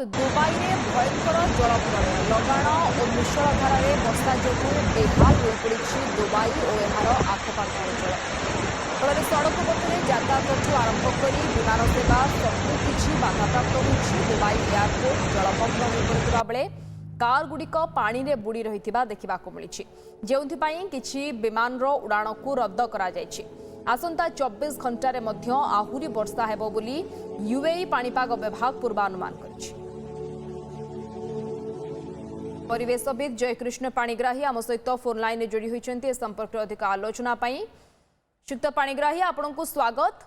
Dubai में भयंकर जलप्रलय लगाण और मूषलधार वर्षा जो बेहाल हो पड़ी दुबई और यार आखपाख अंचल फल सड़क पथरे यातायात आरंभ कर विमान सेवा सबुकिछि बाधाप्राप्त होइछि। दुबई एयरपोर्ट जलमग्न हो पड़ुवा बेले कार गुड़िक पानी रे बुड़ी रहिथिबा देखिबाकु मिलिछि, जेउथिपाई किछि विमान उड़ाण को रद्द करा जायछि। आसंता 24 घंटा रे मध्य आहुरी वर्षा हेबो बोली यूएई पाणीपाग विभाग पूर्वानुमान करिछि। परिवेशविद जयकृष्ण पाणिग्राही आम सहित फोन लाइन जोड़ी होइछन्ति संपर्क अधिक आलोचना पाई। श्रीयुक्त पाणिग्राही आपनकु स्वागत।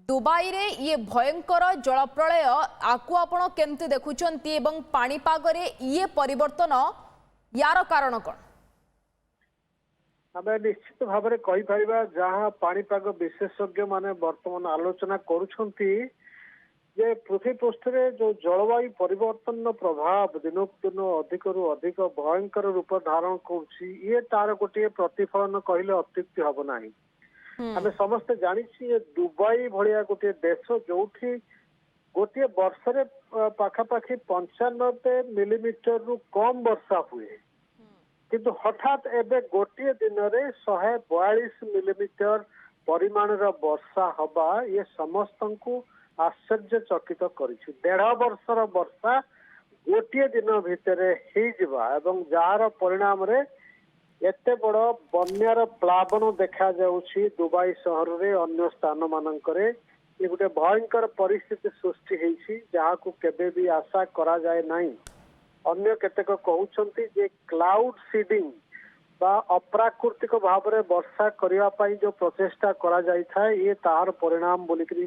दुबई रे ये भयंकर जलप्रलय आकु आपण केमते देखुछन्ति एवं पाणीपाग रे ये परिवर्तन यार कारण कोन? आम निश्चित भाव में कहीपर जहाँ पाणीपाग विशेषज्ञ माने वर्तमान आलोचना करुछंती जे पृथ्वी पृष्ठ रे जो जलवायु परिवर्तन प्रभाव दिनक दिन अधिक रु अधिक भयंकर रूप धारण करुछि ये तार गोटे प्रतिफलन कहले अत्युक्ति हब नाही। आम समस्ते जानिछि दुबई भलिया गोटे देश जोठी गोटे वर्ष रे पाखापाखि 95 मिलीमीटर रु कम वर्षा हुए, किंतु हठात एबे गोटे दिन रे 142 मिलीमीटर परिमाण वर्षा हवा ये समस्तंकु आश्चर्यचकित करिछि। 1.5 वर्षर वर्षा गोटे दिन भितरे ही जिबा एवं जार परिणाम रे एते बड़ बन्यार प्लावन देखा जाउछि। दुबई शहर रे अन्य स्थान मानकरे ये गोटे भयंकर परिस्थिति सृष्टि हेछि जहाकु केबे भी आशा करा जाय नाही। अन्य केतेक कहउछन्ति जे क्लाउड सीडिंग बा अप्राकृतिक भाव में वर्षा करिया पई जो प्रचेष्टा करा जाय था ये तार परिणाम बोलिकरी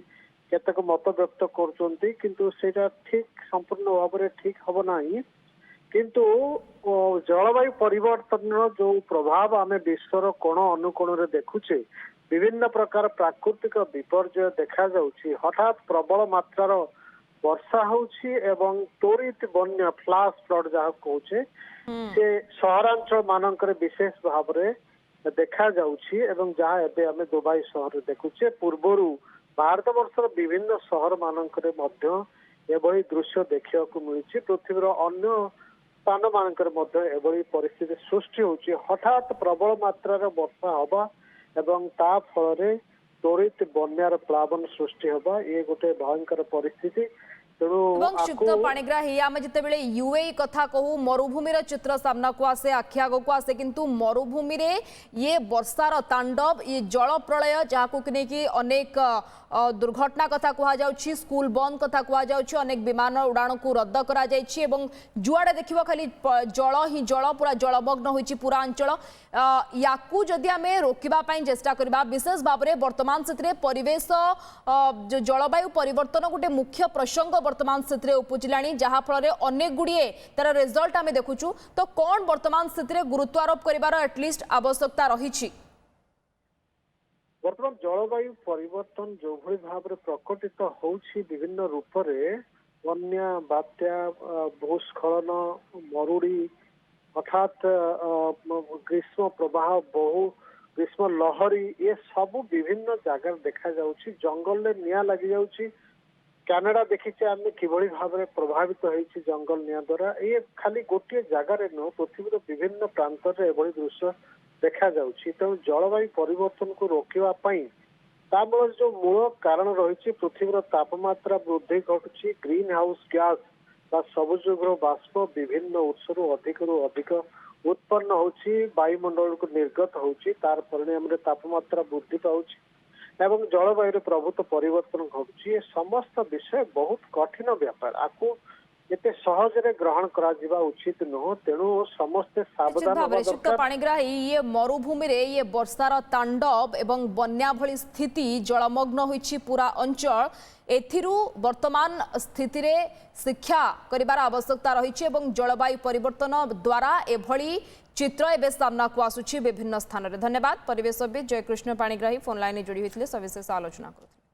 केतेक मत व्यक्त करछन्ति, किंतु सेटा ठीक संपूर्ण भाव में ठीक हब नाही। किंतु जलवायु परिवर्तन जो प्रभाव आमे विश्वर कोण अनुकोण रे देखुचे विभिन्न प्रकार प्राकृतिक विपर्यय देखा जाउछि। हठात प्रबल मात्रार वर्षा होउछि एवं त्वरित बन्या फ्लाश फ्लड जहाँ कहूचे से सहरांचल मानकर विशेष भाव में देखा जाउछि एवं जहाँ एबे आमे दुबई शहर देखुचे। पूर्वरु भारत वर्षर विभिन्न शहर मानकर मध्य एभली दृश्य देखा मिलुछि। पृथ्वीर अन्य स्थान मानकर मध्य एभली परिस्थिति सृष्टि होउछि। हठात प्रबल मात्रार वर्षा हवा एवं ता फल त्वरित बन्यार प्लावन सृष्टि हवा ये गोटे भयंकर परिस्थिति। श्रीयुक्त पाणिग्राही आम जिते यूएई कथा कहू मरुभूमिर चित्र सामना को आसे आखि आग को आसे, किंतु मरुभूमि रे ये वर्षार तांडव ये जल प्रलय जहां कि अनेक दुर्घटना कथा कह जाउछि, स्कूल बंद कथा कह जाउछि, अनेक विमान उड़ाण को रद्द करा जाइछि एवं जुआड़े देखिबो खाली जल ही जल पूरा जलमग्न होइछि पूरा अंचल। याकू जदि आमे रोकिबा पई चेष्टा करबा विशेष भाव में वर्तमान स्थिति परिवेश जो जलवायु परिवर्तन गोटे मुख्य प्रसंग वर्तमान स्थिति उपजिलानी जहाँ फल अनेक गुड़िए तार रिजल्ट आम देखुचु, तो कौन वर्तमान स्थिति गुरुत्वारोप करिवार एटलिस्ट आवश्यकता रही? वर्तमान जलवायु परिवर्तन जो भली भाव में प्रकटित होउछि विभिन्न रूप रे बन्या बात्या भूस्खलन मरुड़ी हठात ग्रीष्म प्रवाह बहु ग्रीष्म लहरी ये सब विभिन्न जगह देखा जाउछि। जंगल में निया लगी जाउछि। कनाडा देखीचे आम किभली भाव में प्रभावित होइछि जंगल निया द्वारा। ये खाली गोटे जगार नुह पृथ्वीर विभिन्न प्रांत में एभली दृश्य देखा जाउछि। तेणु जलवायु परिवर्तन को रोकिबा पई तामूल जो मूल कारण रही पृथ्वीर तापमात्रा वृद्धि घटुछि। ग्रीन हाउस गैस बा सबुजगृह बाष्प विभिन्न उत्सरू अधिक उत्पन्न होछि, वायुमंडल को निर्गत होछि, तार परिणाम रे तापमात्रा वृद्धि पाउछि एवं जलवायु प्रभुत्व परिवर्तन घटुछि। ये समस्त विषय बहुत कठिन व्यापार आपको एते सहज रे ग्रहण करा जिबा उचित नुह। तेणु समस्त सावधान होबा दरकार। पाणिग्राही ये मरुभूमि रे ये वर्षार तांडव एवं बन्या भली स्थिति जलमग्न होइछि पूरा अंचल एथिरु वर्तमान स्थिति रे शिक्षा करिवार आवश्यकता रही एवं जलवायु परिवर्तन द्वारा एभली चित्र एबे सामना को आसुछि विभिन्न स्थान रे। धन्यवाद परिवेशविद जयकृष्ण पाणिग्राही फोन लाइन जोड़ी होइथिले सविशेष आलोचना करथिले।